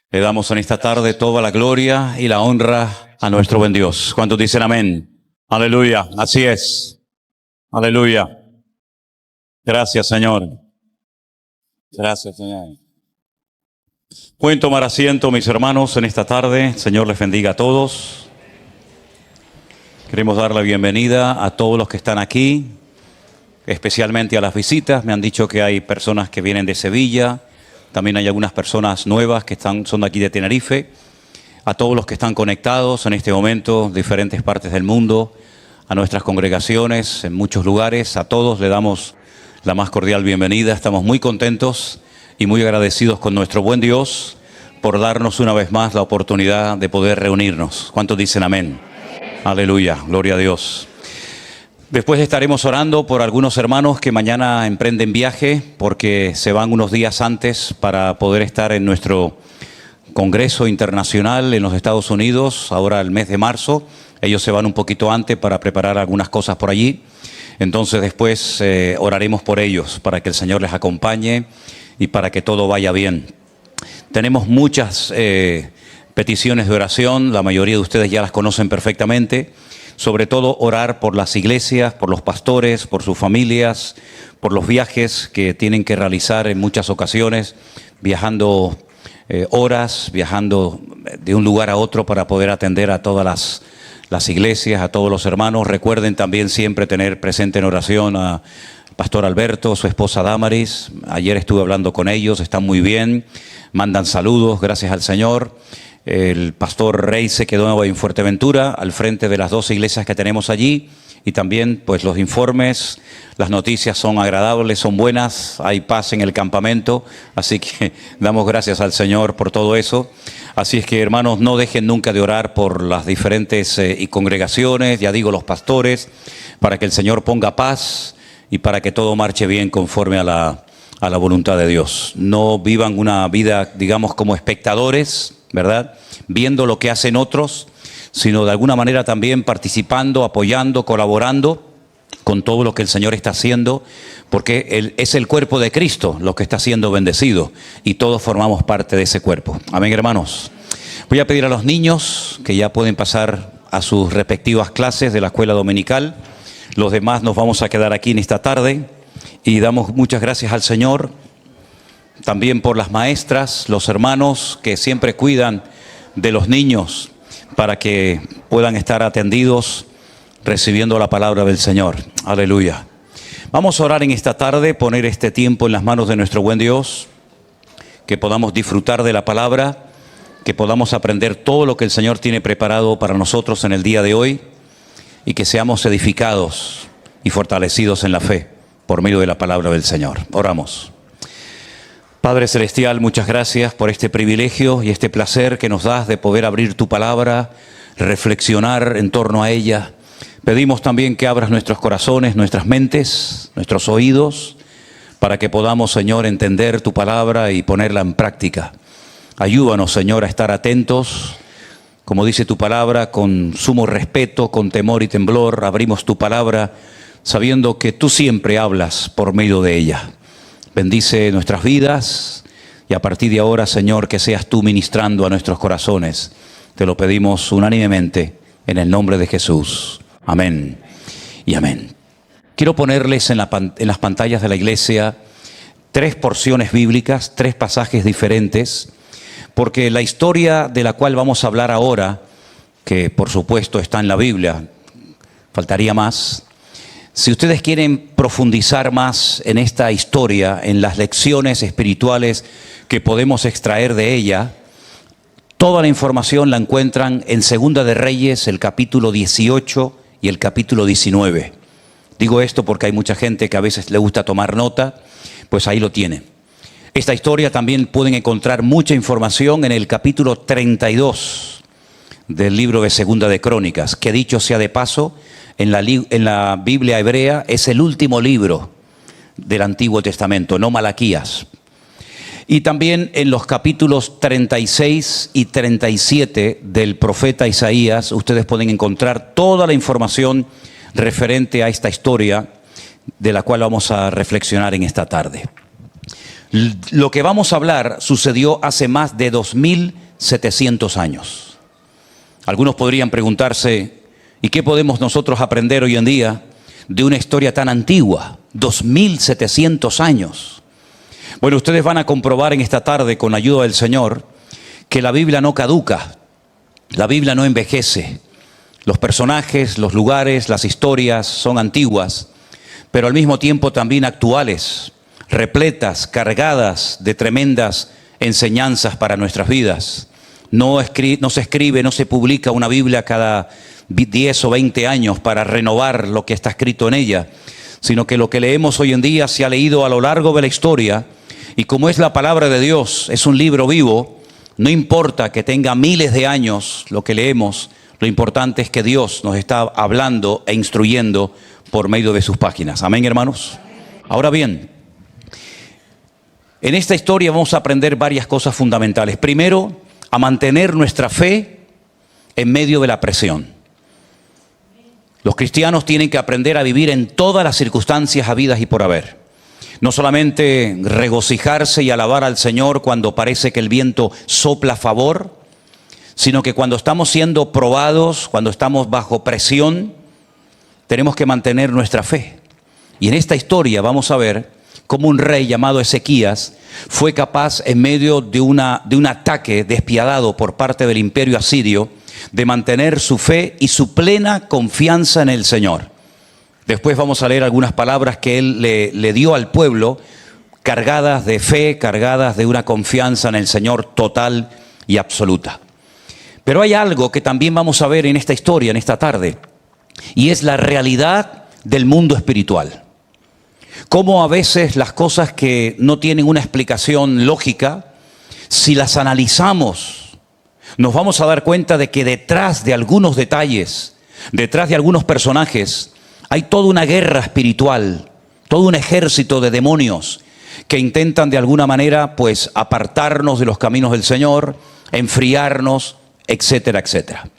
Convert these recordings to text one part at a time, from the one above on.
Le damos en esta tarde toda la gloria y la honra a nuestro buen Dios. ¿Cuántos dicen amén? Aleluya, así es. Aleluya. Gracias, Señor. Gracias, Señor. Pueden tomar asiento, mis hermanos, en esta tarde. Señor les bendiga a todos. Queremos dar la bienvenida a todos los que están aquí, especialmente a las visitas. Me han dicho que hay personas que vienen de Sevilla. También hay algunas personas nuevas que son de aquí de Tenerife. A todos los que están conectados en este momento, diferentes partes del mundo, a nuestras congregaciones en muchos lugares, a todos le damos la más cordial bienvenida. Estamos muy contentos y muy agradecidos con nuestro buen Dios por darnos una vez más la oportunidad de poder reunirnos. ¿Cuántos dicen amén? Aleluya, gloria a Dios. Después estaremos orando por algunos hermanos que mañana emprenden viaje porque se van unos días antes para poder estar en nuestro Congreso Internacional en los Estados Unidos, ahora el mes de marzo. Ellos se van un poquito antes para preparar algunas cosas por allí. Entonces después oraremos por ellos para que el Señor les acompañe y para que todo vaya bien. Tenemos muchas peticiones de oración, la mayoría de ustedes ya las conocen perfectamente. Sobre todo orar por las iglesias, por los pastores, por sus familias, por los viajes que tienen que realizar en muchas ocasiones, viajando horas, viajando de un lugar a otro para poder atender a todas las iglesias, a todos los hermanos. Recuerden también siempre tener presente en oración a Pastor Alberto, su esposa Damaris. Ayer estuve hablando con ellos, están muy bien, mandan saludos, gracias al Señor. El pastor Rey se quedó en Fuerteventura, al frente de las dos iglesias que tenemos allí, y también pues los informes, las noticias son agradables, son buenas, hay paz en el campamento, así que damos gracias al Señor por todo eso. Así es que, hermanos, no dejen nunca de orar por las diferentes congregaciones, ya digo, los pastores, para que el Señor ponga paz y para que todo marche bien conforme a la voluntad de Dios. No vivan una vida, digamos, como espectadores, ¿verdad? Viendo lo que hacen otros, sino de alguna manera también participando, apoyando, colaborando con todo lo que el Señor está haciendo, porque es el cuerpo de Cristo lo que está siendo bendecido y todos formamos parte de ese cuerpo. Amén, hermanos. Voy a pedir a los niños que ya pueden pasar a sus respectivas clases de la escuela dominical. Los demás nos vamos a quedar aquí en esta tarde y damos muchas gracias al Señor. También por las maestras, los hermanos que siempre cuidan de los niños para que puedan estar atendidos recibiendo la palabra del Señor. Aleluya. Vamos a orar en esta tarde, poner este tiempo en las manos de nuestro buen Dios, que podamos disfrutar de la palabra, que podamos aprender todo lo que el Señor tiene preparado para nosotros en el día de hoy y que seamos edificados y fortalecidos en la fe por medio de la palabra del Señor. Oramos. Padre Celestial, muchas gracias por este privilegio y este placer que nos das de poder abrir tu palabra, reflexionar en torno a ella. Pedimos también que abras nuestros corazones, nuestras mentes, nuestros oídos, para que podamos, Señor, entender tu palabra y ponerla en práctica. Ayúdanos, Señor, a estar atentos, como dice tu palabra, con sumo respeto, con temor y temblor. Abrimos tu palabra sabiendo que tú siempre hablas por medio de ella. Bendice nuestras vidas y a partir de ahora, Señor, que seas tú ministrando a nuestros corazones. Te lo pedimos unánimemente en el nombre de Jesús. Amén y amén. Quiero ponerles en las pantallas de la iglesia 3 porciones bíblicas, 3 pasajes diferentes, porque la historia de la cual vamos a hablar ahora, que por supuesto está en la Biblia, faltaría más. Si ustedes quieren profundizar más en esta historia, en las lecciones espirituales que podemos extraer de ella, toda la información la encuentran en Segunda de Reyes, el capítulo 18 y el capítulo 19. Digo esto porque hay mucha gente que a veces le gusta tomar nota, pues ahí lo tienen. Esta historia también pueden encontrar mucha información en el capítulo 32 del libro de Segunda de Crónicas, que dicho sea de paso, en la Biblia hebrea es el último libro del Antiguo Testamento, no Malaquías. Y también en los capítulos 36 y 37 del profeta Isaías, ustedes pueden encontrar toda la información referente a esta historia de la cual vamos a reflexionar en esta tarde. Lo que vamos a hablar sucedió hace más de 2700 años. Algunos podrían preguntarse, ¿y qué podemos nosotros aprender hoy en día de una historia tan antigua? 2700 años. Bueno, ustedes van a comprobar en esta tarde, con la ayuda del Señor, que la Biblia no caduca, la Biblia no envejece. Los personajes, los lugares, las historias son antiguas, pero al mismo tiempo también actuales, repletas, cargadas de tremendas enseñanzas para nuestras vidas. No se escribe, no se publica una Biblia cada 10 o 20 años para renovar lo que está escrito en ella, sino que lo que leemos hoy en día se ha leído a lo largo de la historia, y como es la palabra de Dios, es un libro vivo, no importa que tenga miles de años lo que leemos, lo importante es que Dios nos está hablando e instruyendo por medio de sus páginas. Amén, hermanos. Ahora bien, en esta historia vamos a aprender varias cosas fundamentales. Primero, a mantener nuestra fe en medio de la presión. Los cristianos tienen que aprender a vivir en todas las circunstancias habidas y por haber. No solamente regocijarse y alabar al Señor cuando parece que el viento sopla a favor, sino que cuando estamos siendo probados, cuando estamos bajo presión, tenemos que mantener nuestra fe. Y en esta historia vamos a ver cómo un rey llamado Ezequías fue capaz, en medio de un ataque despiadado por parte del imperio asirio, de mantener su fe y su plena confianza en el Señor. Después vamos a leer algunas palabras que él le dio al pueblo, cargadas de fe, cargadas de una confianza en el Señor total y absoluta. Pero hay algo que también vamos a ver en esta historia, en esta tarde, y es la realidad del mundo espiritual. Cómo a veces las cosas que no tienen una explicación lógica, si las analizamos, nos vamos a dar cuenta de que detrás de algunos detalles, detrás de algunos personajes, hay toda una guerra espiritual, todo un ejército de demonios que intentan de alguna manera pues apartarnos de los caminos del Señor, enfriarnos, etcétera, etcétera.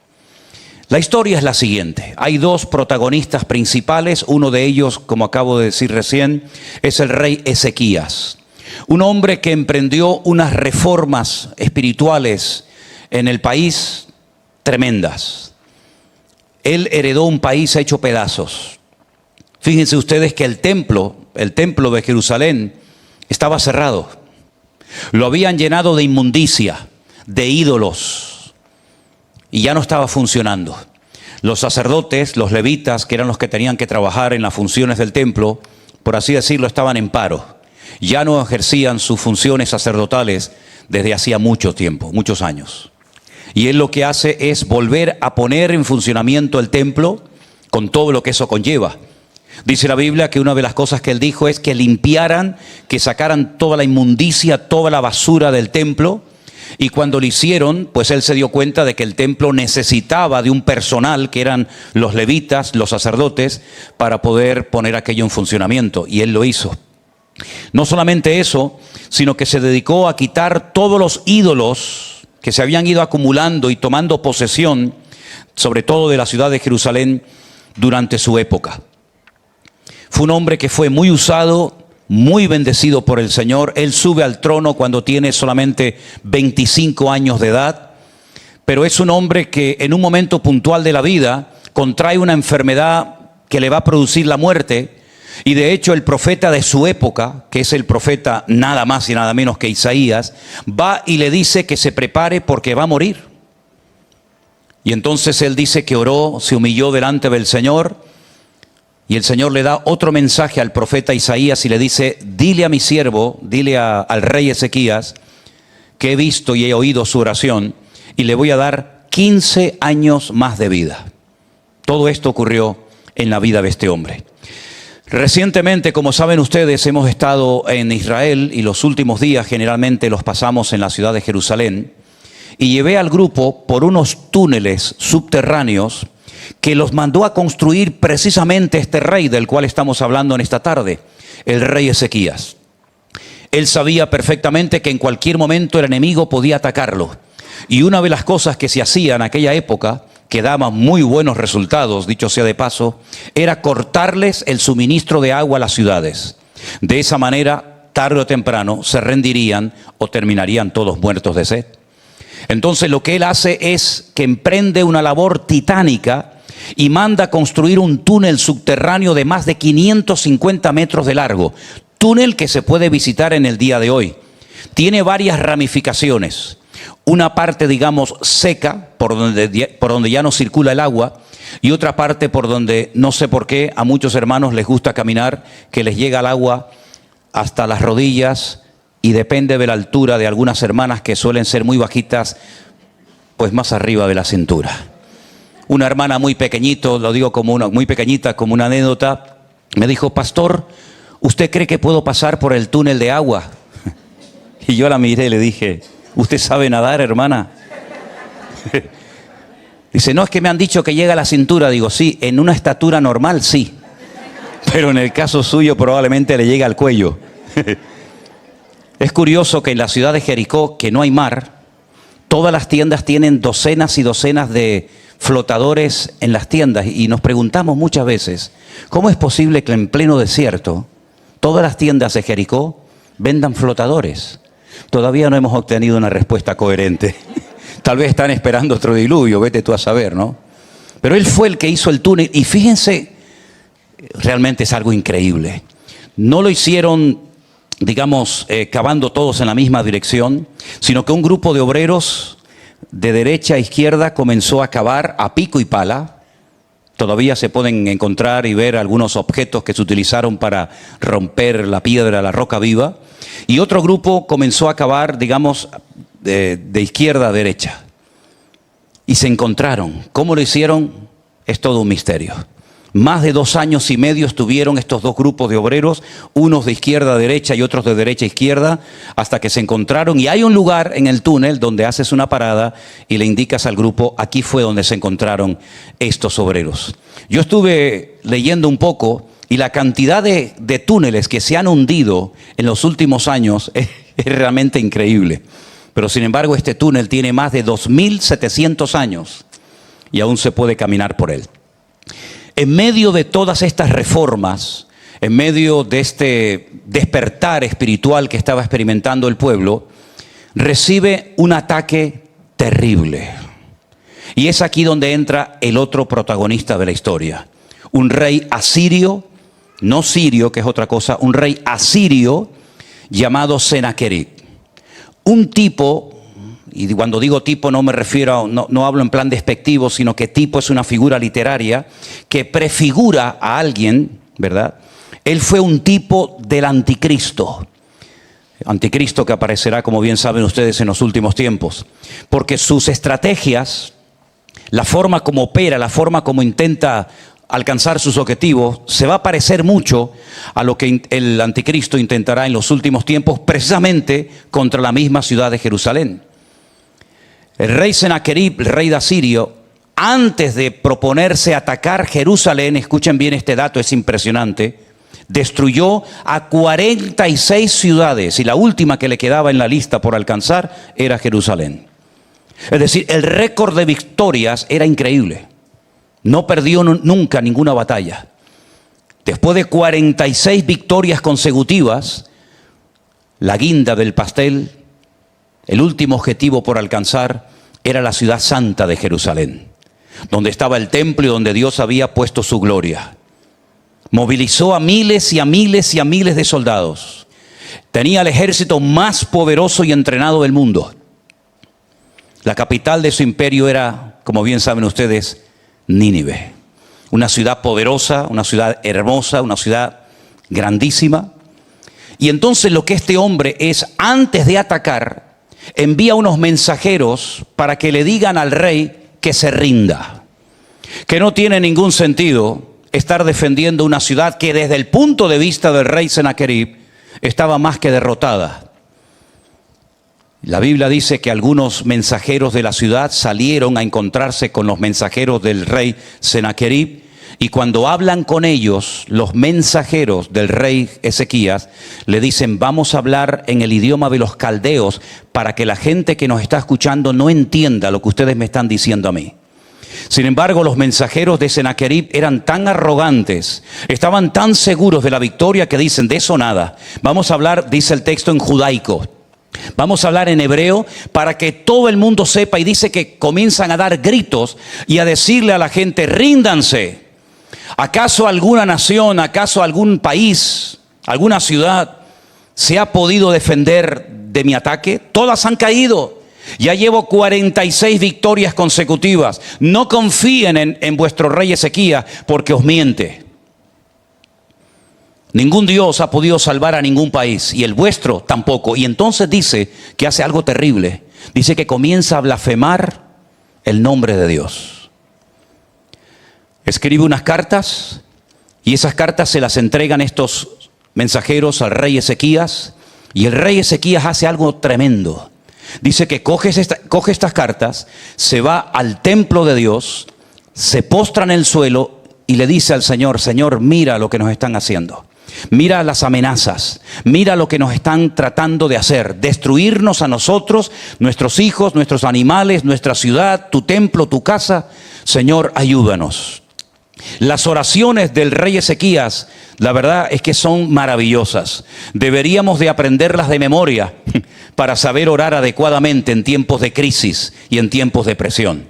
La historia es la siguiente. Hay dos protagonistas principales. Uno de ellos, como acabo de decir recién, es el rey Ezequías. Un hombre que emprendió unas reformas espirituales en el país tremendas. Él heredó un país hecho pedazos. Fíjense ustedes que el templo de Jerusalén estaba cerrado. Lo habían llenado de inmundicia, de ídolos, y ya no estaba funcionando. Los sacerdotes, los levitas, que eran los que tenían que trabajar en las funciones del templo, por así decirlo, estaban en paro. Ya no ejercían sus funciones sacerdotales desde hacía mucho tiempo, muchos años. Y él lo que hace es volver a poner en funcionamiento el templo con todo lo que eso conlleva. Dice la Biblia que una de las cosas que él dijo es que limpiaran, que sacaran toda la inmundicia, toda la basura del templo. Y cuando lo hicieron, pues él se dio cuenta de que el templo necesitaba de un personal, que eran los levitas, los sacerdotes, para poder poner aquello en funcionamiento. Y él lo hizo. No solamente eso, sino que se dedicó a quitar todos los ídolos que se habían ido acumulando y tomando posesión, sobre todo de la ciudad de Jerusalén, durante su época. Fue un hombre que fue muy usado, muy bendecido por el Señor. Él sube al trono cuando tiene solamente 25 años de edad, pero es un hombre que en un momento puntual de la vida contrae una enfermedad que le va a producir la muerte, y de hecho el profeta de su época, que es el profeta nada más y nada menos que Isaías, va y le dice que se prepare porque va a morir. Y entonces él dice que oró, se humilló delante del Señor. Y el Señor le da otro mensaje al profeta Isaías y le dice: dile a mi siervo, dile al rey Ezequías, que he visto y he oído su oración, y le voy a dar 15 años más de vida. Todo esto ocurrió en la vida de este hombre. Recientemente, como saben ustedes, hemos estado en Israel, y los últimos días generalmente los pasamos en la ciudad de Jerusalén, y llevé al grupo por unos túneles subterráneos que los mandó a construir precisamente este rey del cual estamos hablando en esta tarde, el rey Ezequías. Él sabía perfectamente que en cualquier momento el enemigo podía atacarlo. Y una de las cosas que se hacía en aquella época, que daba muy buenos resultados, dicho sea de paso, era cortarles el suministro de agua a las ciudades. De esa manera tarde o temprano se rendirían o terminarían todos muertos de sed. Entonces lo que él hace es que emprende una labor titánica y manda construir un túnel subterráneo de más de 550 metros de largo. Túnel que se puede visitar en el día de hoy. Tiene varias ramificaciones. Una parte, digamos, seca, por donde ya no circula el agua, y otra parte por donde, no sé por qué, a muchos hermanos les gusta caminar, que les llega el agua hasta las rodillas, y depende de la altura de algunas hermanas que suelen ser muy bajitas, pues más arriba de la cintura. Una hermana muy pequeñito, lo digo como muy pequeñita, como una anécdota, me dijo: pastor, ¿usted cree que puedo pasar por el túnel de agua? Y yo la miré y le dije: ¿usted sabe nadar, hermana? Dice: no, es que me han dicho que llega a la cintura. Digo: sí, en una estatura normal sí, pero en el caso suyo probablemente le llega al cuello. Es curioso que en la ciudad de Jericó, que no hay mar, todas las tiendas tienen docenas y docenas de flotadores en las tiendas, y nos preguntamos muchas veces: ¿cómo es posible que en pleno desierto todas las tiendas de Jericó vendan flotadores? Todavía no hemos obtenido una respuesta coherente. Tal vez están esperando otro diluvio, vete tú a saber, ¿no? Pero él fue el que hizo el túnel, y fíjense, realmente es algo increíble. No lo hicieron, digamos, cavando todos en la misma dirección, sino que un grupo de obreros de derecha a izquierda comenzó a cavar a pico y pala. Todavía se pueden encontrar y ver algunos objetos que se utilizaron para romper la piedra, la roca viva. Y otro grupo comenzó a cavar, digamos, de izquierda a derecha. Y se encontraron. ¿Cómo lo hicieron? Es todo un misterio. Más de 2 años y medio estuvieron estos dos grupos de obreros, unos de izquierda a derecha y otros de derecha a izquierda, hasta que se encontraron. Y hay un lugar en el túnel donde haces una parada y le indicas al grupo: aquí fue donde se encontraron estos obreros. Yo estuve leyendo un poco, y la cantidad de túneles que se han hundido en los últimos años es realmente increíble. Pero sin embargo, este túnel tiene más de 2.700 años y aún se puede caminar por él. En medio de todas estas reformas, en medio de este despertar espiritual que estaba experimentando el pueblo, recibe un ataque terrible. Y es aquí donde entra el otro protagonista de la historia. Un rey asirio, no sirio, que es otra cosa, un rey asirio llamado Senaquerib. Un tipo, y cuando digo tipo no me refiero no hablo en plan despectivo, sino que tipo es una figura literaria que prefigura a alguien, ¿verdad? Él fue un tipo del anticristo. Anticristo que aparecerá, como bien saben ustedes, en los últimos tiempos. Porque sus estrategias, la forma como opera, la forma como intenta alcanzar sus objetivos, se va a parecer mucho a lo que el anticristo intentará en los últimos tiempos, precisamente contra la misma ciudad de Jerusalén. El rey Senaquerib, el rey de Asirio, antes de proponerse atacar Jerusalén, escuchen bien este dato, es impresionante, destruyó a 46 ciudades, y la última que le quedaba en la lista por alcanzar era Jerusalén. Es decir, el récord de victorias era increíble. No perdió nunca ninguna batalla. Después de 46 victorias consecutivas, la guinda del pastel, el último objetivo por alcanzar, era la ciudad santa de Jerusalén, donde estaba el templo y donde Dios había puesto su gloria. Movilizó a miles y a miles y a miles de soldados. Tenía el ejército más poderoso y entrenado del mundo. La capital de su imperio era, como bien saben ustedes, Nínive. Una ciudad poderosa, una ciudad hermosa, una ciudad grandísima. Y entonces lo que este hombre es, antes de atacar, envía unos mensajeros para que le digan al rey que se rinda. Que no tiene ningún sentido estar defendiendo una ciudad que desde el punto de vista del rey Senaquerib estaba más que derrotada. La Biblia dice que algunos mensajeros de la ciudad salieron a encontrarse con los mensajeros del rey Senaquerib, y cuando hablan con ellos, los mensajeros del rey Ezequías le dicen: vamos a hablar en el idioma de los caldeos para que la gente que nos está escuchando no entienda lo que ustedes me están diciendo a mí. Sin embargo, los mensajeros de Sennacherib eran tan arrogantes, estaban tan seguros de la victoria que dicen, de eso nada. Vamos a hablar, dice el texto en judaico, vamos a hablar en hebreo para que todo el mundo sepa, y dice que comienzan a dar gritos y a decirle a la gente, ríndanse. ¿Acaso alguna nación, acaso algún país, alguna ciudad se ha podido defender de mi ataque? Todas han caído. Ya llevo 46 victorias consecutivas. No confíen en vuestro rey Ezequías porque os miente. Ningún Dios ha podido salvar a ningún país y el vuestro tampoco. Y entonces dice que hace algo terrible. Dice que comienza a blasfemar el nombre de Dios. Escribe unas cartas y esas cartas se las entregan estos mensajeros al rey Ezequías. Y el rey Ezequías hace algo tremendo. Dice que coge estas cartas, se va al templo de Dios, se postra en el suelo y le dice al Señor, Señor, mira lo que nos están haciendo. Mira las amenazas, mira lo que nos están tratando de hacer, destruirnos a nosotros, nuestros hijos, nuestros animales, nuestra ciudad, tu templo, tu casa. Señor, ayúdanos. Las oraciones del rey Ezequías, la verdad es que son maravillosas. Deberíamos de aprenderlas de memoria para saber orar adecuadamente en tiempos de crisis y en tiempos de presión.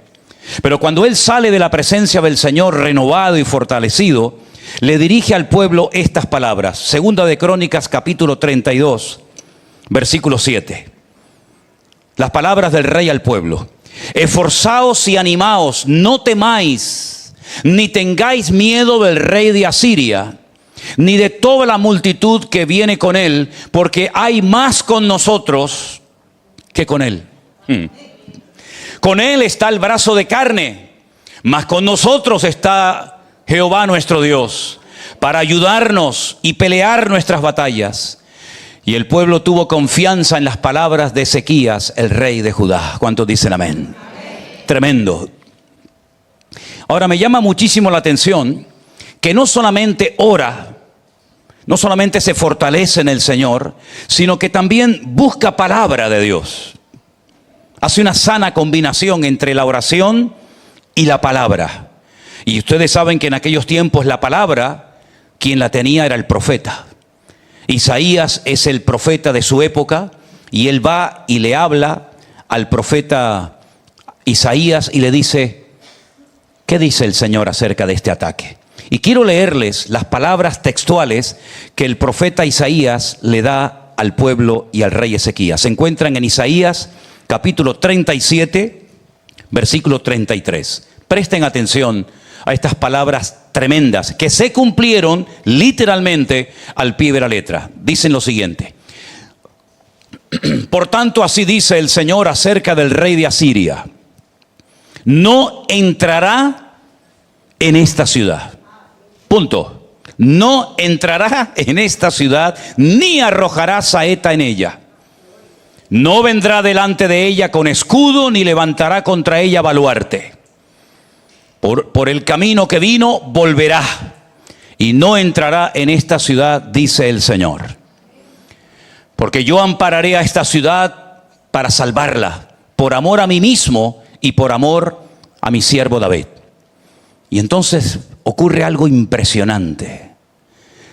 Pero cuando él sale de la presencia del Señor renovado y fortalecido, le dirige al pueblo estas palabras. Segunda de Crónicas, capítulo 32, versículo 7. Las palabras del rey al pueblo. Esforzaos y animaos, no temáis, ni tengáis miedo del rey de Asiria, ni de toda la multitud que viene con él, porque hay más con nosotros que con él. Con él está el brazo de carne, mas con nosotros está Jehová nuestro Dios, para ayudarnos y pelear nuestras batallas. Y el pueblo tuvo confianza en las palabras de Ezequías, el rey de Judá. ¿Cuántos dicen amén? Amén. Tremendo. Ahora me llama muchísimo la atención que no solamente ora, no solamente se fortalece en el Señor, sino que también busca palabra de Dios. Hace una sana combinación entre la oración y la palabra. Y ustedes saben que en aquellos tiempos la palabra, quien la tenía era el profeta. Isaías es el profeta de su época y él va y le habla al profeta Isaías y le dice, ¿qué dice el Señor acerca de este ataque? Y quiero leerles las palabras textuales que el profeta Isaías le da al pueblo y al rey Ezequías. Se encuentran en Isaías capítulo 37, versículo 33. Presten atención a estas palabras tremendas que se cumplieron literalmente al pie de la letra. Dicen lo siguiente. Por tanto, así dice el Señor acerca del rey de Asiria. No entrará en esta ciudad. Punto. No entrará en esta ciudad, ni arrojará saeta en ella. No vendrá delante de ella con escudo, ni levantará contra ella baluarte. Por el camino que vino, volverá, y no entrará en esta ciudad, dice el Señor. Porque yo ampararé a esta ciudad para salvarla, por amor a mí mismo y por amor a mi siervo David. Y entonces ocurre algo impresionante.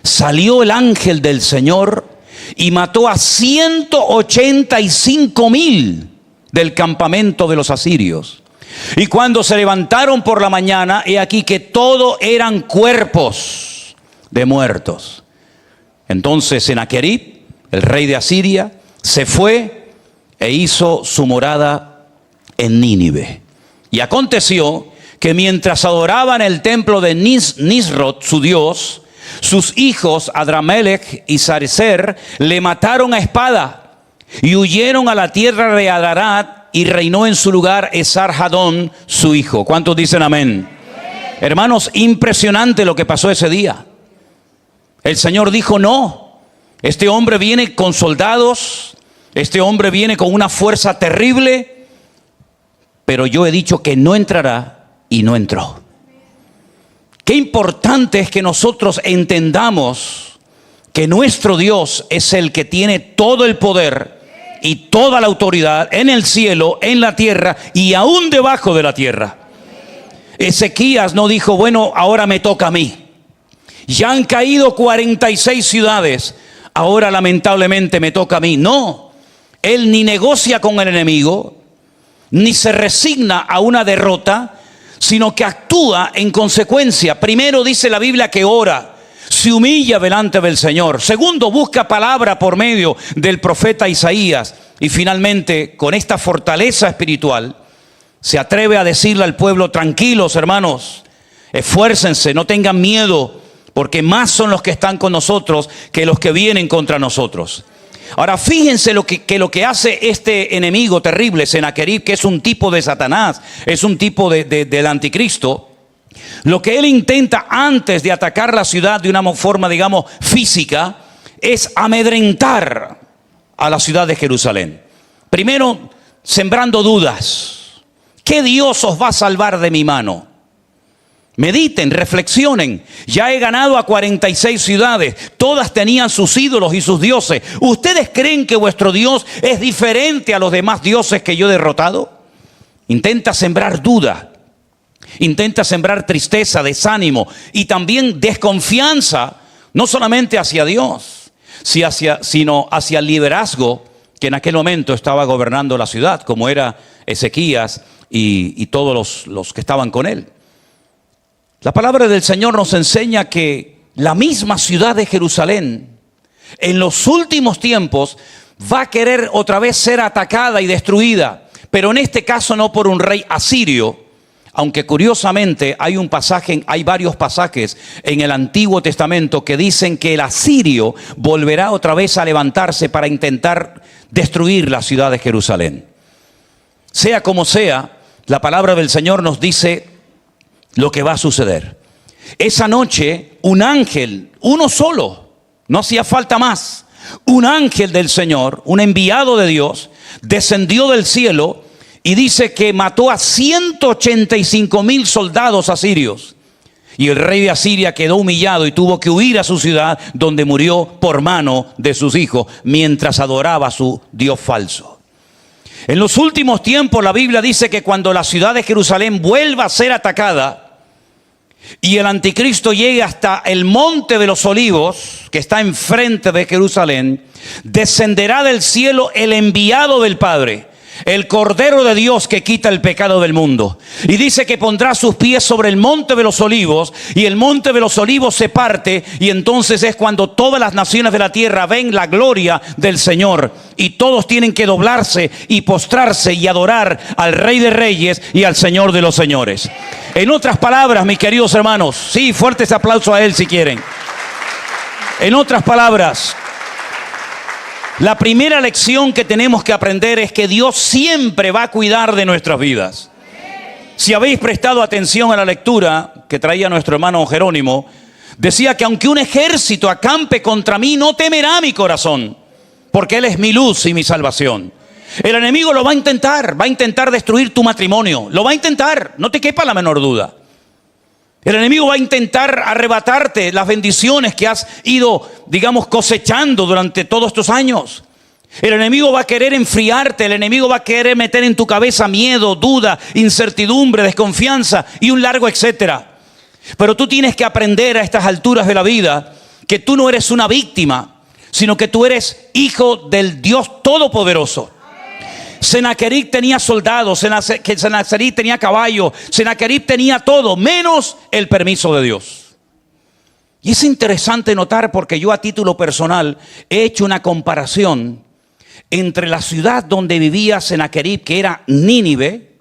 Salió el ángel del Señor y mató a 185,000 del campamento de los asirios. Y cuando se levantaron por la mañana, he aquí que todo eran cuerpos de muertos. Entonces Sennacherib, el rey de Asiria, se fue e hizo su morada en Nínive. Y aconteció que mientras adoraban el templo de Nisroch, su dios, sus hijos Adramelech y Sarecer le mataron a espada y huyeron a la tierra de Adarat, y reinó en su lugar Esarhadón, su hijo. ¿Cuántos dicen amén? Hermanos, impresionante lo que pasó ese día. El Señor dijo, no, este hombre viene con soldados, este hombre viene con una fuerza terrible, pero yo he dicho que no entrará y no entró. Qué importante es que nosotros entendamos que nuestro Dios es el que tiene todo el poder y toda la autoridad en el cielo, en la tierra y aún debajo de la tierra. Ezequías no dijo, bueno, ahora me toca a mí. Ya han caído 46 ciudades, ahora lamentablemente me toca a mí. No, él ni negocia con el enemigo, ni se resigna a una derrota, sino que actúa en consecuencia. Primero dice la Biblia que ora, se humilla delante del Señor. Segundo, busca palabra por medio del profeta Isaías. Y finalmente, con esta fortaleza espiritual, se atreve a decirle al pueblo, tranquilos hermanos, esfuércense, no tengan miedo, porque más son los que están con nosotros que los que vienen contra nosotros. Ahora fíjense lo que hace este enemigo terrible, Sennacherib, que es un tipo de Satanás, es un tipo del anticristo. Lo que él intenta antes de atacar la ciudad de una forma, digamos, física, es amedrentar a la ciudad de Jerusalén. Primero, sembrando dudas. ¿Qué Dios os va a salvar de mi mano? Mediten, reflexionen. Ya he ganado a 46 ciudades. Todas tenían sus ídolos y sus dioses. ¿Ustedes creen que vuestro Dios es diferente a los demás dioses que yo he derrotado? Intenta sembrar duda. Intenta sembrar tristeza, desánimo y también desconfianza, no solamente hacia Dios, sino hacia el liderazgo que en aquel momento estaba gobernando la ciudad, como era Ezequías y todos los que estaban con él. La palabra del Señor nos enseña que la misma ciudad de Jerusalén en los últimos tiempos va a querer otra vez ser atacada y destruida, pero en este caso no por un rey asirio, aunque curiosamente hay varios pasajes en el Antiguo Testamento que dicen que el asirio volverá otra vez a levantarse para intentar destruir la ciudad de Jerusalén. Sea como sea, la palabra del Señor nos dice lo que va a suceder. Esa noche, un ángel, uno solo, no hacía falta más, un ángel del Señor, un enviado de Dios, descendió del cielo y dice que mató a 185,000 soldados asirios. Y el rey de Asiria quedó humillado y tuvo que huir a su ciudad, donde murió por mano de sus hijos, mientras adoraba a su Dios falso. En los últimos tiempos la Biblia dice que cuando la ciudad de Jerusalén vuelva a ser atacada, y el anticristo llegue hasta el monte de los olivos, que está enfrente de Jerusalén, descenderá del cielo el enviado del Padre, el Cordero de Dios que quita el pecado del mundo. Y dice que pondrá sus pies sobre el monte de los olivos, y el monte de los olivos se parte, y entonces es cuando todas las naciones de la tierra ven la gloria del Señor, y todos tienen que doblarse y postrarse y adorar al Rey de Reyes y al Señor de los Señores. En otras palabras, mis queridos hermanos, sí, fuertes aplausos a él si quieren. En otras palabras, la primera lección que tenemos que aprender es que Dios siempre va a cuidar de nuestras vidas. Si habéis prestado atención a la lectura que traía nuestro hermano Jerónimo, decía que aunque un ejército acampe contra mí, no temerá mi corazón, porque Él es mi luz y mi salvación. El enemigo lo va a intentar destruir tu matrimonio, lo va a intentar, no te quepa la menor duda. El enemigo va a intentar arrebatarte las bendiciones que has ido, digamos, cosechando durante todos estos años. El enemigo va a querer enfriarte, el enemigo va a querer meter en tu cabeza miedo, duda, incertidumbre, desconfianza y un largo etcétera. Pero tú tienes que aprender a estas alturas de la vida que tú no eres una víctima, sino que tú eres hijo del Dios Todopoderoso. Sennacherib tenía soldados, Sennacherib tenía caballos, Sennacherib tenía todo, menos el permiso de Dios. Y es interesante notar, porque yo a título personal he hecho una comparación entre la ciudad donde vivía Sennacherib, que era Nínive,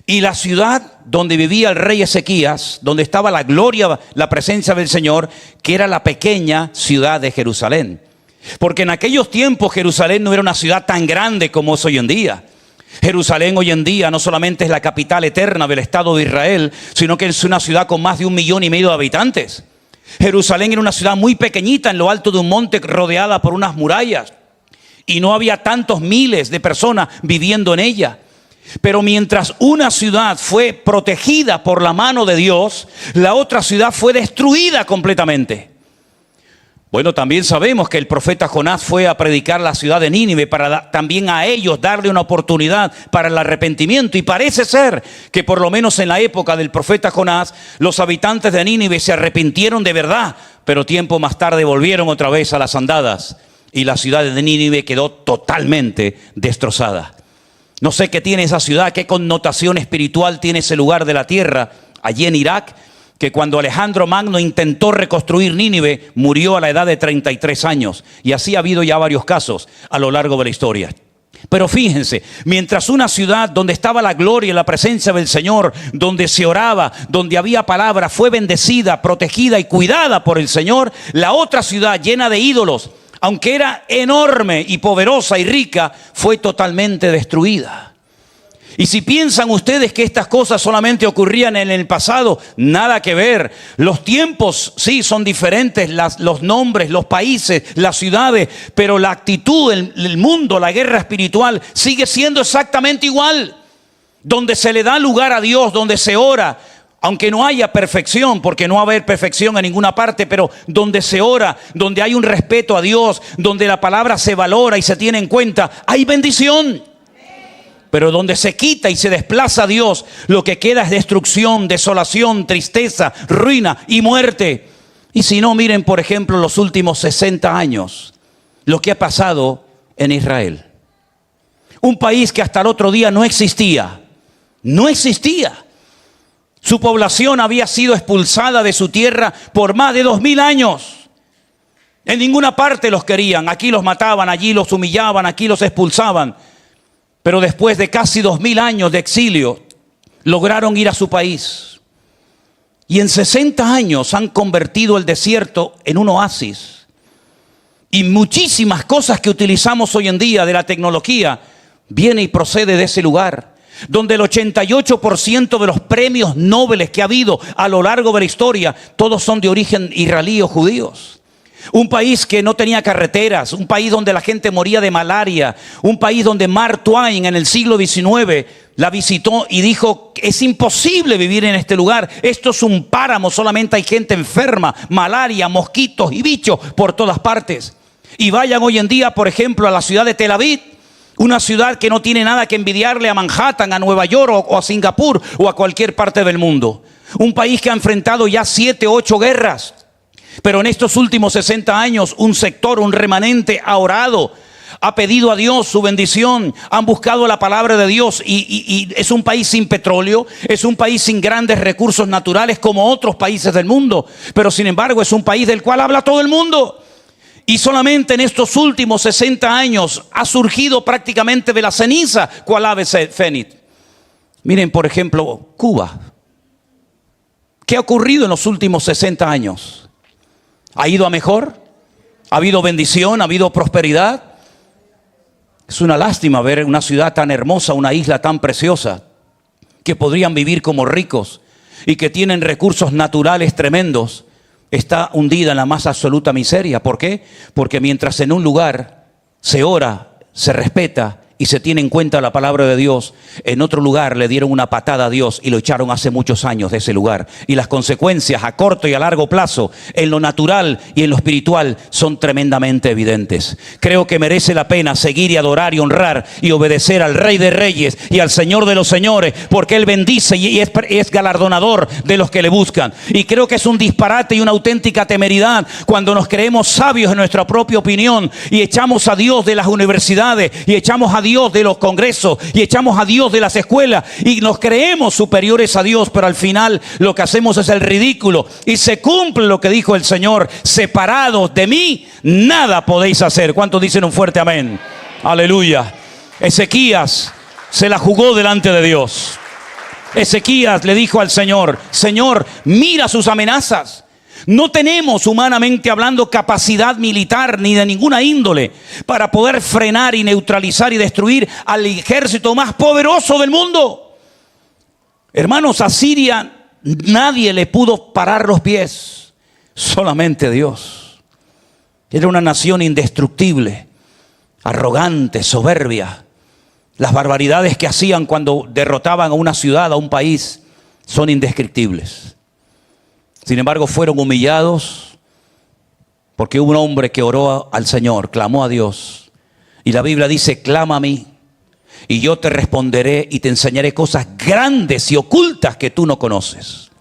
y la ciudad donde vivía el rey Ezequías, donde estaba la gloria, la presencia del Señor, que era la pequeña ciudad de Jerusalén. Porque en aquellos tiempos Jerusalén no era una ciudad tan grande como es hoy en día. Jerusalén hoy en día no solamente es la capital eterna del Estado de Israel, sino que es una ciudad con más de 1,5 millones de habitantes. Jerusalén era una ciudad muy pequeñita en lo alto de un monte, rodeada por unas murallas, y no había tantos miles de personas viviendo en ella. Pero mientras una ciudad fue protegida por la mano de Dios, la otra ciudad fue destruida completamente. Bueno, también sabemos que el profeta Jonás fue a predicar la ciudad de Nínive para también a ellos darle una oportunidad para el arrepentimiento. Y parece ser que por lo menos en la época del profeta Jonás, los habitantes de Nínive se arrepintieron de verdad, pero tiempo más tarde volvieron otra vez a las andadas y la ciudad de Nínive quedó totalmente destrozada. No sé qué tiene esa ciudad, qué connotación espiritual tiene ese lugar de la tierra allí en Irak, que cuando Alejandro Magno intentó reconstruir Nínive, murió a la edad de 33 años. Y así ha habido ya varios casos a lo largo de la historia. Pero fíjense, mientras una ciudad donde estaba la gloria y la presencia del Señor, donde se oraba, donde había palabra, fue bendecida, protegida y cuidada por el Señor, la otra ciudad llena de ídolos, aunque era enorme y poderosa y rica, fue totalmente destruida. Y si piensan ustedes que estas cosas solamente ocurrían en el pasado, nada que ver. Los tiempos sí son diferentes, los nombres, los países, las ciudades, pero la actitud, el mundo, la guerra espiritual sigue siendo exactamente igual. Donde se le da lugar a Dios, donde se ora, aunque no haya perfección, porque no va a haber perfección en ninguna parte, pero donde se ora, donde hay un respeto a Dios, donde la palabra se valora y se tiene en cuenta, hay bendición. Pero donde se quita y se desplaza a Dios, lo que queda es destrucción, desolación, tristeza, ruina y muerte. Y si no, miren por ejemplo los últimos 60 años, lo que ha pasado en Israel. Un país que hasta el otro día no existía. No existía. Su población había sido expulsada de su tierra por más de 2000 años. En ninguna parte los querían. Aquí los mataban, allí los humillaban, aquí los expulsaban. Pero después de casi 2000 años de exilio, lograron ir a su país. Y en 60 años han convertido el desierto en un oasis. Y muchísimas cosas que utilizamos hoy en día de la tecnología viene y procede de ese lugar. Donde el 88% de los premios Nobel que ha habido a lo largo de la historia, todos son de origen israelí o judíos. Un país que no tenía carreteras, un país donde la gente moría de malaria, un país donde Mark Twain en el siglo XIX la visitó y dijo: es imposible vivir en este lugar, esto es un páramo, solamente hay gente enferma, malaria, mosquitos y bichos por todas partes. Y vayan hoy en día, por ejemplo, a la ciudad de Tel Aviv, una ciudad que no tiene nada que envidiarle a Manhattan, a Nueva York o a Singapur o a cualquier parte del mundo. Un país que ha enfrentado ya 7 u 8 guerras. Pero en estos últimos 60 años un sector, un remanente ha orado, ha pedido a Dios su bendición, han buscado la palabra de Dios y es un país sin petróleo, es un país sin grandes recursos naturales como otros países del mundo, pero sin embargo es un país del cual habla todo el mundo. Y solamente en estos últimos 60 años ha surgido prácticamente de la ceniza cual ave fénix. Miren por ejemplo Cuba. ¿Qué ha ocurrido en los últimos 60 años? ¿Ha ido a mejor? ¿Ha habido bendición? ¿Ha habido prosperidad? Es una lástima ver una ciudad tan hermosa, una isla tan preciosa, que podrían vivir como ricos y que tienen recursos naturales tremendos, está hundida en la más absoluta miseria. ¿Por qué? Porque mientras en un lugar se ora, se respeta y se tiene en cuenta la palabra de Dios, en otro lugar le dieron una patada a Dios y lo echaron hace muchos años de ese lugar. Y las consecuencias a corto y a largo plazo, en lo natural y en lo espiritual, son tremendamente evidentes. Creo que merece la pena seguir y adorar y honrar y obedecer al Rey de Reyes y al Señor de los Señores, porque Él bendice y es galardonador de los que le buscan. Y creo que es un disparate y una auténtica temeridad cuando nos creemos sabios en nuestra propia opinión y echamos a Dios de las universidades y echamos a Dios de los congresos y echamos a Dios de las escuelas y nos creemos superiores a Dios, pero al final lo que hacemos es el ridículo y se cumple lo que dijo el Señor: separados de mí nada podéis hacer. ¿Cuántos dicen un fuerte amén? Aleluya. Ezequías se la jugó delante de Dios. Ezequías le dijo al Señor: Señor, mira sus amenazas. No tenemos, humanamente hablando, capacidad militar ni de ninguna índole para poder frenar y neutralizar y destruir al ejército más poderoso del mundo. Hermanos, a Siria nadie le pudo parar los pies, solamente Dios. Era una nación indestructible, arrogante, soberbia. Las barbaridades que hacían cuando derrotaban a una ciudad, a un país, son indescriptibles. Sin embargo, fueron humillados, Porque hubo un hombre que oró al Señor, clamó a Dios. Y la Biblia dice, clama a mí y yo te responderé y te enseñaré cosas grandes y ocultas que tú no conoces.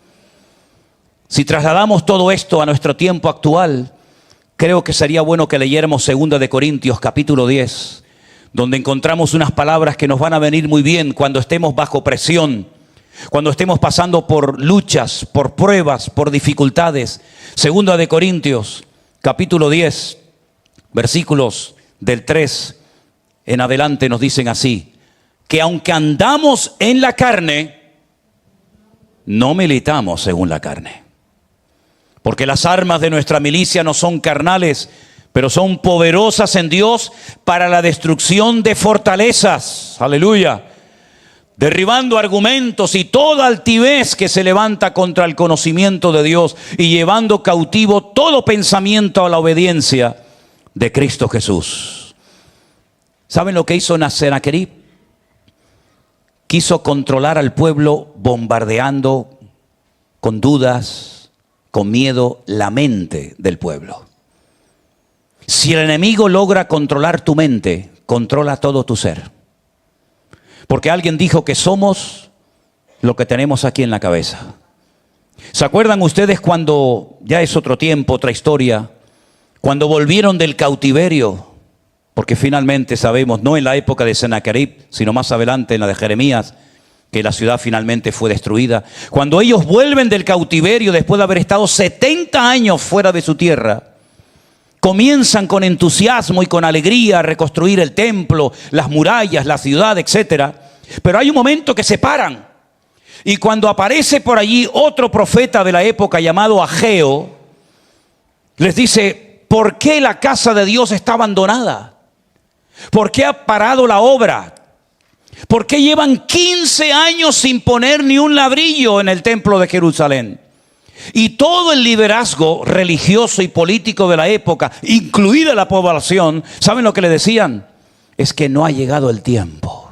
Si trasladamos todo esto a nuestro tiempo actual, creo que sería bueno que leyéramos 2 de Corintios capítulo 10, donde encontramos unas palabras que nos van a venir muy bien cuando estemos bajo presión, cuando estemos pasando por luchas, por pruebas, por dificultades. 2 de Corintios capítulo 10, versículos del 3 en adelante nos dicen así, que aunque andamos en la carne, no militamos según la carne. Porque las armas de nuestra milicia no son carnales, pero son poderosas en Dios para la destrucción de fortalezas. Aleluya. Derribando argumentos y toda altivez que se levanta contra el conocimiento de Dios y llevando cautivo todo pensamiento a la obediencia de Cristo Jesús. ¿Saben lo que hizo Sennacherib? Quiso controlar al pueblo bombardeando con dudas, con miedo, la mente del pueblo. Si el enemigo logra controlar tu mente, controla todo tu ser. Porque alguien dijo que somos lo que tenemos aquí en la cabeza. ¿Se acuerdan ustedes cuando, ya es otro tiempo, otra historia, cuando volvieron del cautiverio? Porque finalmente sabemos, no en la época de Sennacherib, sino más adelante en la de Jeremías, que la ciudad finalmente fue destruida. Cuando ellos vuelven del cautiverio después de haber estado 70 años fuera de su tierra, comienzan con entusiasmo y con alegría a reconstruir el templo, las murallas, la ciudad, etc. Pero hay un momento que se paran. Y cuando aparece por allí otro profeta de la época llamado Ageo, les dice, ¿por qué la casa de Dios está abandonada? ¿Por qué ha parado la obra? ¿Por qué llevan 15 años sin poner ni un ladrillo en el templo de Jerusalén? Y todo el liderazgo religioso y político de la época, incluida la población, ¿saben lo que le decían? Es que no ha llegado el tiempo.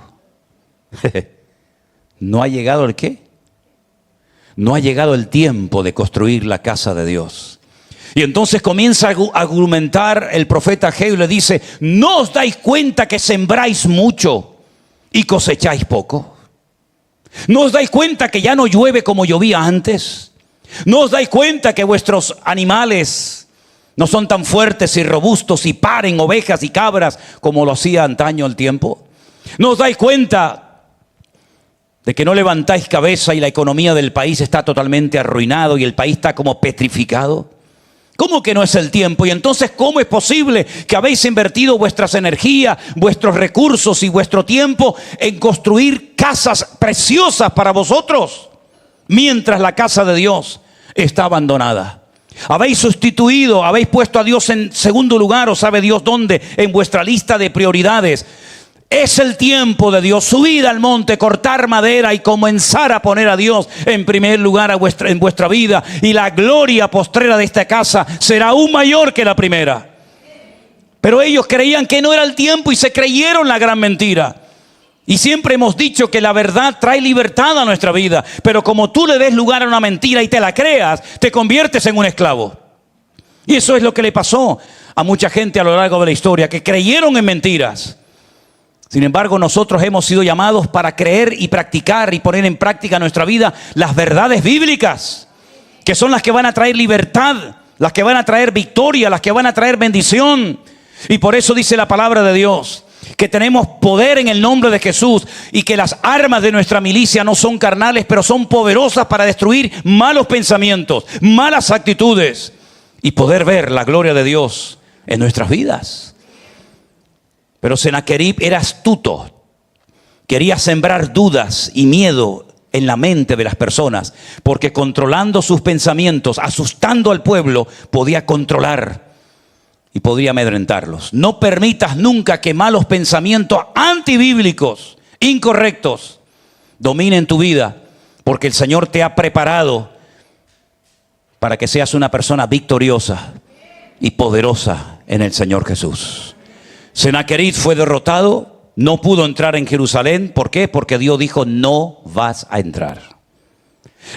¿No ha llegado el qué? No ha llegado el tiempo de construir la casa de Dios. Y entonces comienza a argumentar el profeta Ageo y le dice, ¿no os dais cuenta que sembráis mucho y cosecháis poco? ¿No os dais cuenta que ya no llueve como llovía antes? ¿No os dais cuenta que vuestros animales no son tan fuertes y robustos y paren ovejas y cabras como lo hacía antaño el tiempo? ¿No os dais cuenta de que no levantáis cabeza y la economía del país está totalmente arruinado y el país está como petrificado? ¿Cómo que no es el tiempo? Y entonces, ¿cómo es posible que habéis invertido vuestras energías, vuestros recursos y vuestro tiempo en construir casas preciosas para vosotros, mientras la casa de Dios está abandonada? Habéis sustituido, habéis puesto a Dios en segundo lugar, o sabe Dios dónde, en vuestra lista de prioridades. Es el tiempo de Dios, subir al monte, cortar madera y comenzar a poner a Dios en primer lugar en vuestra vida. Y la gloria postrera de esta casa será aún mayor que la primera. Pero ellos creían que no era el tiempo y se creyeron la gran mentira. Y siempre hemos dicho que la verdad trae libertad a nuestra vida. Pero como tú le des lugar a una mentira y te la creas, te conviertes en un esclavo. Y eso es lo que le pasó a mucha gente a lo largo de la historia, que creyeron en mentiras. Sin embargo, nosotros hemos sido llamados para creer y practicar y poner en práctica en nuestra vida las verdades bíblicas, que son las que van a traer libertad, las que van a traer victoria, las que van a traer bendición. Y por eso dice la palabra de Dios, que tenemos poder en el nombre de Jesús y que las armas de nuestra milicia no son carnales, pero son poderosas para destruir malos pensamientos, malas actitudes y poder ver la gloria de Dios en nuestras vidas. Pero Sennacherib era astuto, quería sembrar dudas y miedo en la mente de las personas, porque controlando sus pensamientos, asustando al pueblo, podía controlar y podría amedrentarlos. No permitas nunca que malos pensamientos antibíblicos, incorrectos, dominen tu vida, porque el Señor te ha preparado para que seas una persona victoriosa y poderosa en el Señor Jesús. Sennacherib fue derrotado, no pudo entrar en Jerusalén. ¿Por qué? Porque Dios dijo, no vas a entrar.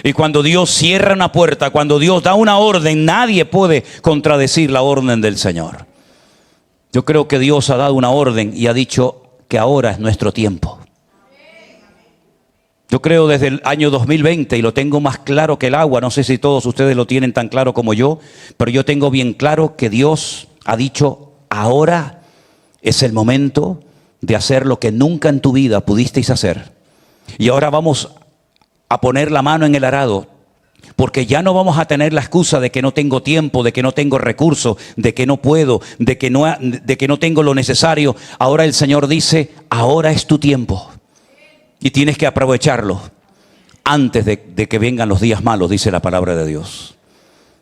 Y cuando Dios cierra una puerta, cuando Dios da una orden, nadie puede contradecir la orden del Señor. Yo creo que Dios ha dado una orden y ha dicho que ahora es nuestro tiempo. Yo creo desde el año 2020, y lo tengo más claro que el agua, no sé si todos ustedes lo tienen tan claro como yo, pero yo tengo bien claro que Dios ha dicho, ahora es el momento de hacer lo que nunca en tu vida pudisteis hacer. Y ahora vamos a poner la mano en el arado, porque ya no vamos a tener la excusa de que no tengo tiempo, de que no tengo recursos, de que no puedo, de que no tengo lo necesario. Ahora el Señor dice, ahora es tu tiempo. Y tienes que aprovecharlo antes de que vengan los días malos, dice la palabra de Dios.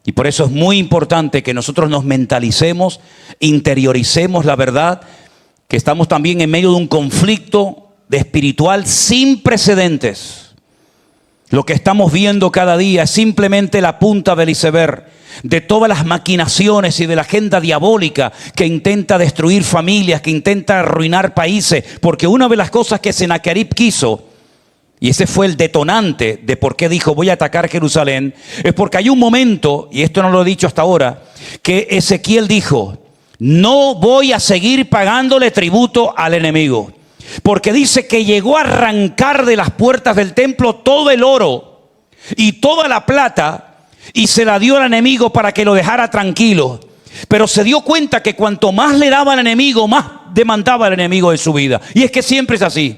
Y por eso es muy importante que nosotros nos mentalicemos, interioricemos la verdad, que estamos también en medio de un conflicto espiritual sin precedentes. Lo que estamos viendo cada día es simplemente la punta del iceberg de todas las maquinaciones y de la agenda diabólica que intenta destruir familias, que intenta arruinar países. Porque una de las cosas que Sennacherib quiso, y ese fue el detonante de por qué dijo voy a atacar Jerusalén, es porque hay un momento, y esto no lo he dicho hasta ahora, que Ezequiel dijo, no voy a seguir pagándole tributo al enemigo. Porque dice que llegó a arrancar de las puertas del templo todo el oro y toda la plata y se la dio al enemigo para que lo dejara tranquilo. Pero se dio cuenta que cuanto más le daba al enemigo, más demandaba el enemigo de su vida. Y es que siempre es así.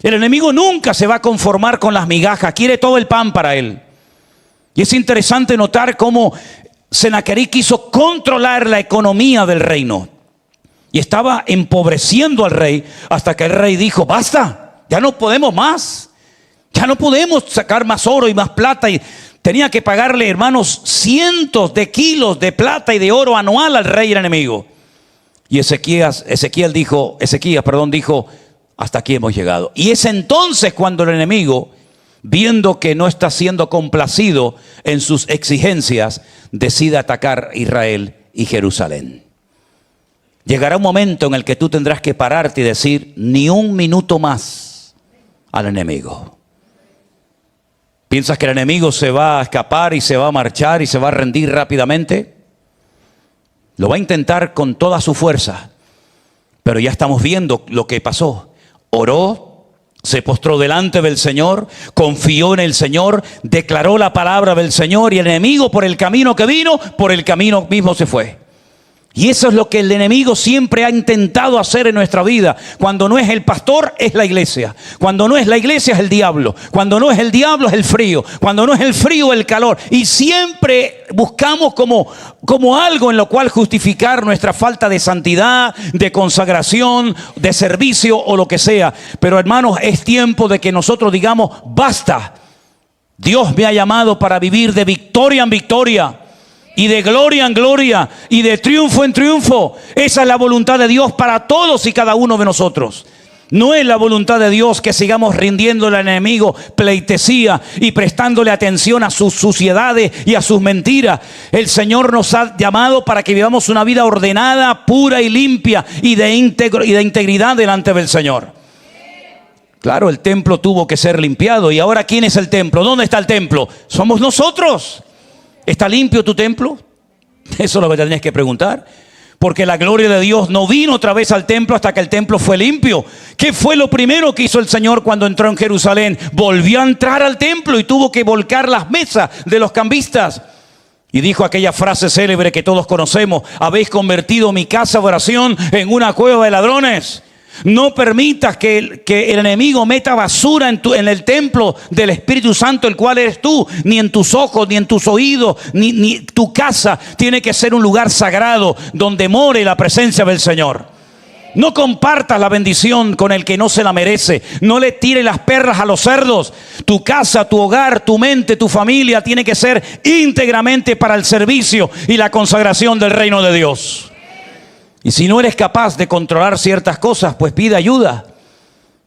El enemigo nunca se va a conformar con las migajas, quiere todo el pan para él. Y es interesante notar cómo Sennacherib quiso controlar la economía del reino. Y estaba empobreciendo al rey hasta que el rey dijo, basta, ya no podemos más. Ya no podemos sacar más oro y más plata. Y tenía que pagarle, hermanos, cientos de kilos de plata y de oro anual al rey enemigo. Y Ezequías dijo, hasta aquí hemos llegado. Y es entonces cuando el enemigo, viendo que no está siendo complacido en sus exigencias, decide atacar Israel y Jerusalén. Llegará un momento en el que tú tendrás que pararte y decir, ni un minuto más al enemigo. ¿Piensas que el enemigo se va a escapar y se va a marchar y se va a rendir rápidamente? Lo va a intentar con toda su fuerza. Pero ya estamos viendo lo que pasó. Oró, se postró delante del Señor, confió en el Señor, declaró la palabra del Señor y el enemigo por el camino que vino, por el camino mismo se fue. Y eso es lo que el enemigo siempre ha intentado hacer en nuestra vida. Cuando no es el pastor, es la iglesia. Cuando no es la iglesia, es el diablo. Cuando no es el diablo, es el frío. Cuando no es el frío, el calor. Y siempre buscamos como algo en lo cual justificar nuestra falta de santidad, de consagración, de servicio o lo que sea. Pero hermanos, es tiempo de que nosotros digamos, basta. Dios me ha llamado para vivir de victoria en victoria. Y de gloria en gloria, y de triunfo en triunfo. Esa es la voluntad de Dios para todos y cada uno de nosotros. No es la voluntad de Dios que sigamos rindiéndole al enemigo pleitesía y prestándole atención a sus suciedades y a sus mentiras. El Señor nos ha llamado para que vivamos una vida ordenada, pura y limpia y de integridad delante del Señor. Claro, el templo tuvo que ser limpiado. ¿Y ahora quién es el templo? ¿Dónde está el templo? Somos nosotros. ¿Está limpio tu templo? Eso es lo que te tienes que preguntar. Porque la gloria de Dios no vino otra vez al templo hasta que el templo fue limpio. ¿Qué fue lo primero que hizo el Señor cuando entró en Jerusalén? Volvió a entrar al templo y tuvo que volcar las mesas de los cambistas. Y dijo aquella frase célebre que todos conocemos: habéis convertido mi casa de oración en una cueva de ladrones. No permitas que el enemigo meta basura en el templo del Espíritu Santo, el cual eres tú. Ni en tus ojos, ni en tus oídos, ni tu casa tiene que ser un lugar sagrado donde more la presencia del Señor. No compartas la bendición con el que no se la merece. No le tires las perlas a los cerdos. Tu casa, tu hogar, tu mente, tu familia tiene que ser íntegramente para el servicio y la consagración del reino de Dios. Y si no eres capaz de controlar ciertas cosas, pues pide ayuda.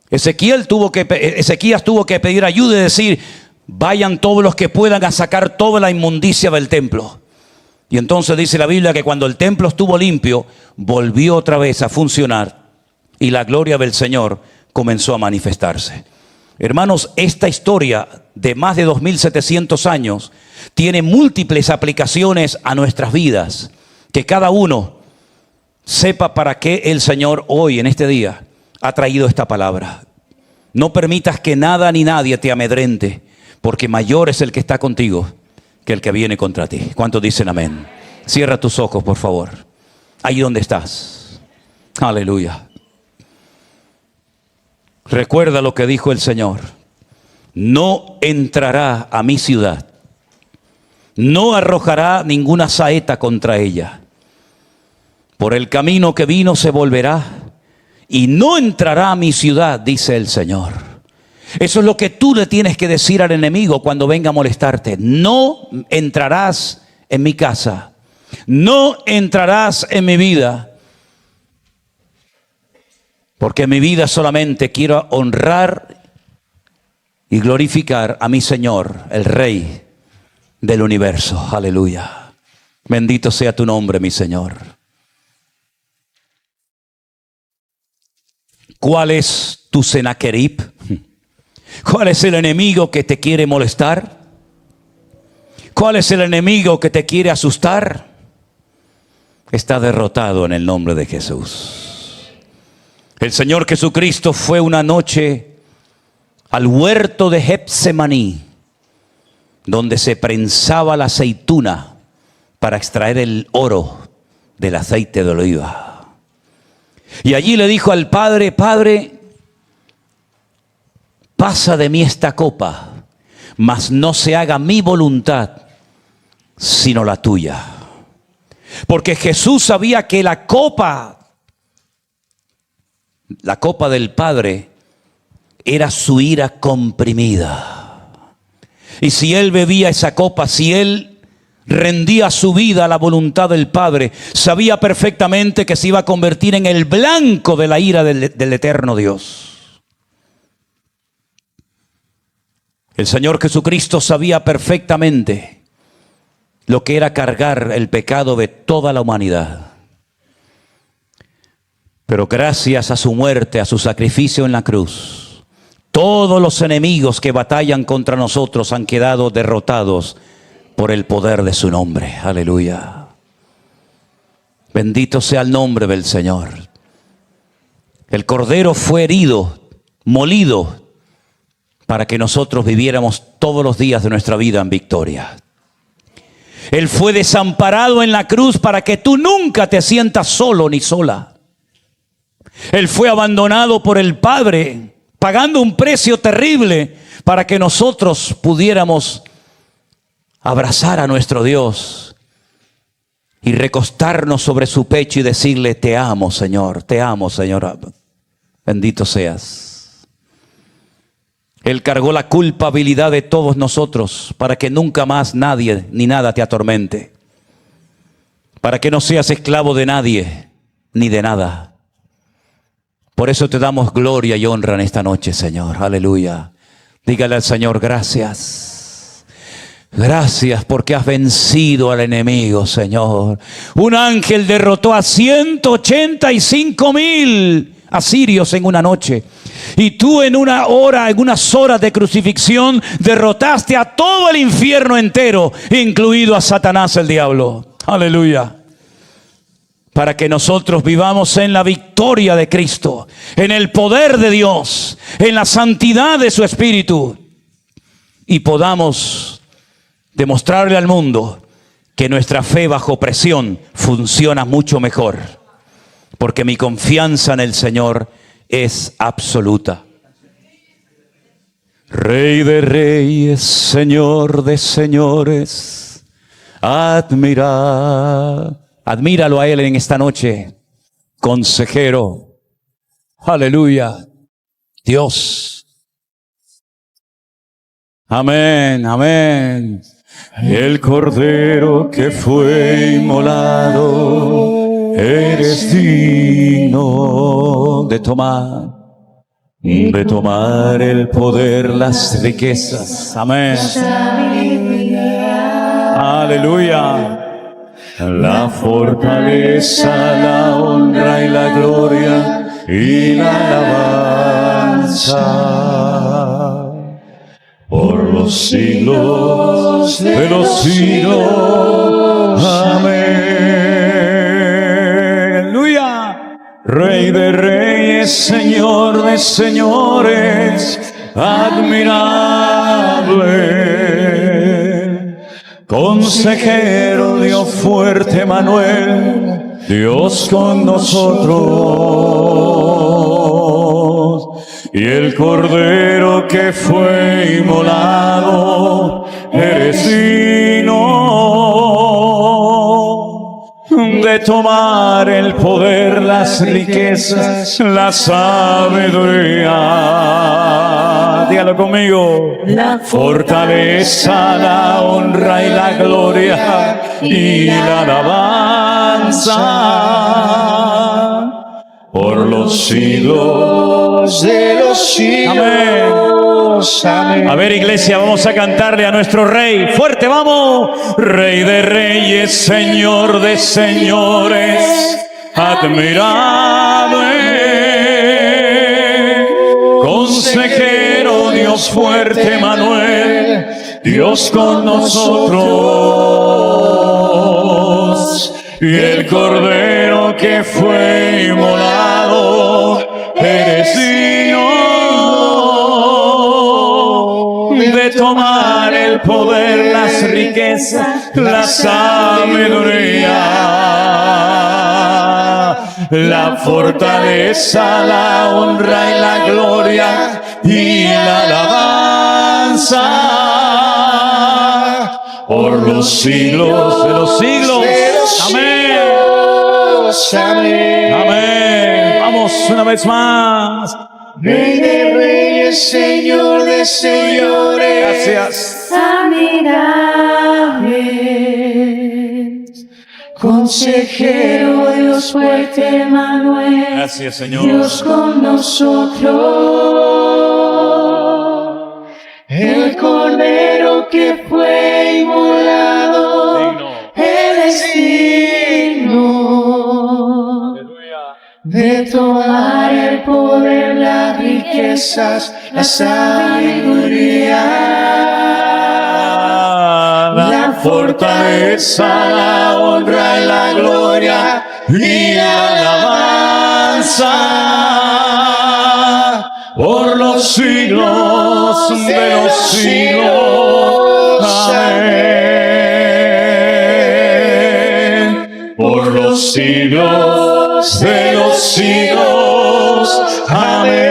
Ezequías tuvo que pedir ayuda y decir: vayan todos los que puedan a sacar toda la inmundicia del templo. Y entonces dice la Biblia que cuando el templo estuvo limpio, volvió otra vez a funcionar y la gloria del Señor comenzó a manifestarse. Hermanos, esta historia de más de 2700 años tiene múltiples aplicaciones a nuestras vidas. Que cada uno sepa para qué el Señor hoy, en este día, ha traído esta palabra. No permitas que nada ni nadie te amedrente, porque mayor es el que está contigo que el que viene contra ti. ¿Cuántos dicen amén? Cierra tus ojos, por favor. Ahí donde estás. Aleluya. Recuerda lo que dijo el Señor. No entrará a mi ciudad. No arrojará ninguna saeta contra ella. Por el camino que vino se volverá y no entrará a mi ciudad, dice el Señor. Eso es lo que tú le tienes que decir al enemigo cuando venga a molestarte. No entrarás en mi casa. No entrarás en mi vida. Porque en mi vida solamente quiero honrar y glorificar a mi Señor, el Rey del universo. Aleluya. Bendito sea tu nombre, mi Señor. ¿Cuál es tu Senaquerib? ¿Cuál es el enemigo que te quiere molestar? ¿Cuál es el enemigo que te quiere asustar? Está derrotado en el nombre de Jesús. El Señor Jesucristo fue una noche al huerto de Getsemaní, donde se prensaba la aceituna para extraer el oro del aceite de oliva. Y allí le dijo al Padre: Padre, pasa de mí esta copa, mas no se haga mi voluntad, sino la tuya. Porque Jesús sabía que la copa del Padre era su ira comprimida. Y si él bebía esa copa, si él rendía su vida a la voluntad del Padre, sabía perfectamente que se iba a convertir en el blanco de la ira del eterno Dios. El Señor Jesucristo sabía perfectamente lo que era cargar el pecado de toda la humanidad. Pero gracias a su muerte, a su sacrificio en la cruz, todos los enemigos que batallan contra nosotros han quedado derrotados por el poder de su nombre. Aleluya. Bendito sea el nombre del Señor. El Cordero fue herido, molido, para que nosotros viviéramos todos los días de nuestra vida en victoria. Él fue desamparado en la cruz para que tú nunca te sientas solo ni sola. Él fue abandonado por el Padre, pagando un precio terrible para que nosotros pudiéramos abrazar a nuestro Dios y recostarnos sobre su pecho y decirle: te amo, Señor, te amo, Señor. Bendito seas. Él cargó la culpabilidad de todos nosotros para que nunca más nadie ni nada te atormente. Para que no seas esclavo de nadie ni de nada. Por eso te damos gloria y honra en esta noche, Señor. Aleluya. Dígale al Señor: gracias. Gracias porque has vencido al enemigo, Señor. Un ángel derrotó a 185,000 asirios en una noche. Y tú en unas horas de crucifixión, derrotaste a todo el infierno entero, incluido a Satanás, el diablo. Aleluya. Para que nosotros vivamos en la victoria de Cristo, en el poder de Dios, en la santidad de su Espíritu, y podamos demostrarle al mundo que nuestra fe bajo presión funciona mucho mejor, porque mi confianza en el Señor es absoluta. Rey de reyes, Señor de señores, admíralo a Él en esta noche. Consejero, aleluya, Dios. Amén, amén. El Cordero que fue inmolado, eres digno de tomar el poder, las riquezas. Amén. Aleluya. La fortaleza, la honra y la gloria y la alabanza por los los siglos de los siglos. Amén. Aleluya. Rey de reyes, Señor de señores, admirable. Consejero, Dios fuerte, Manuel, Dios con nosotros. Y el Cordero que fue inmolado, eres digno de tomar el poder, las riquezas, la sabiduría. Dígalo conmigo. La fortaleza, la honra y la gloria y la alabanza por los siglos de los siglos. Amén. A ver, iglesia, vamos a cantarle a nuestro Rey. Fuerte, vamos. Rey de reyes, Señor de señores, admirable. Consejero, Dios fuerte, Manuel, Dios con nosotros. Y el Cordero que fue inmolado, eres digno de tomar el poder, las riquezas, la sabiduría, la fortaleza, la honra y la gloria y la alabanza por los siglos de los siglos. Amén. Amén. Amén. Vamos una vez más. Rey de reyes, Señor de señores. Gracias. Admirable. Consejero, Dios fuerte, Manuel. Gracias, Señor. Dios con nosotros. El Cordero que fue inmolado, Él es digno de tomar el poder, las riquezas, la sabiduría, la fortaleza, la honra y la gloria y la alabanza por los siglos de los siglos. Amén. Por los siglos de los siglos. Amén.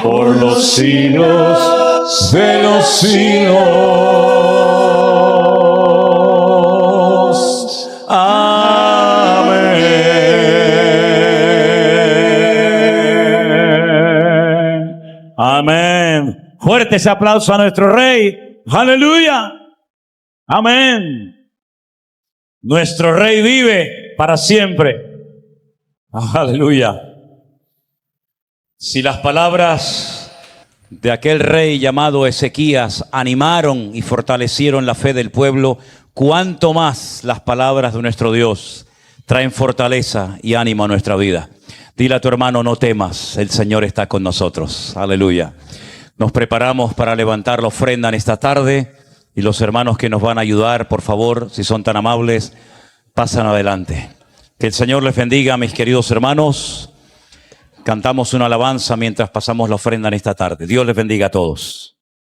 Por los siglos de los siglos. Amén. Amén. Fuerte ese aplauso a nuestro Rey. Aleluya. Amén. Nuestro Rey vive para siempre. Aleluya. Si las palabras de aquel rey llamado Ezequías animaron y fortalecieron la fe del pueblo, cuánto más las palabras de nuestro Dios traen fortaleza y ánimo a nuestra vida. Dile a tu hermano, no temas, el Señor está con nosotros. Aleluya. Nos preparamos para levantar la ofrenda en esta tarde y los hermanos que nos van a ayudar, por favor, si son tan amables, pasan adelante. Que el Señor les bendiga, mis queridos hermanos. Cantamos una alabanza mientras pasamos la ofrenda en esta tarde. Dios les bendiga a todos.